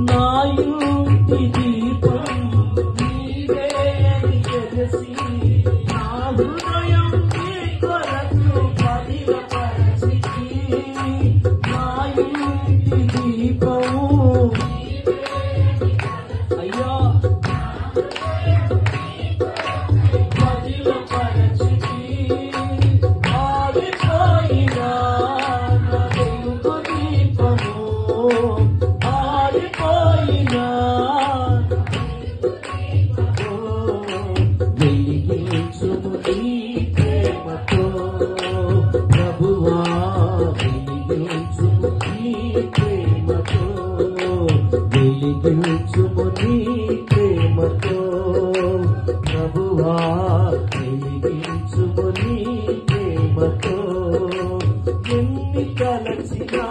నా ఇంటి దీపం నీవే అని తెలిసి నా హృదయం నీ కొరకు పదిలపరచితి. నా ఇంటి దీపము అయ్యా పదిలపరచితి. ఆరిపోయిన నా వెలుగు దీపము ఆరిపోయిన వెలిగించుము నీ ప్రేమతో ప్రభువా, వెలిగించుము నీ ప్రేమతో, వెలిగించుము నీ ప్రేమతో ప్రభువా, వెలిగించుము నీ ప్రేమతో. ఎన్ని తలచినా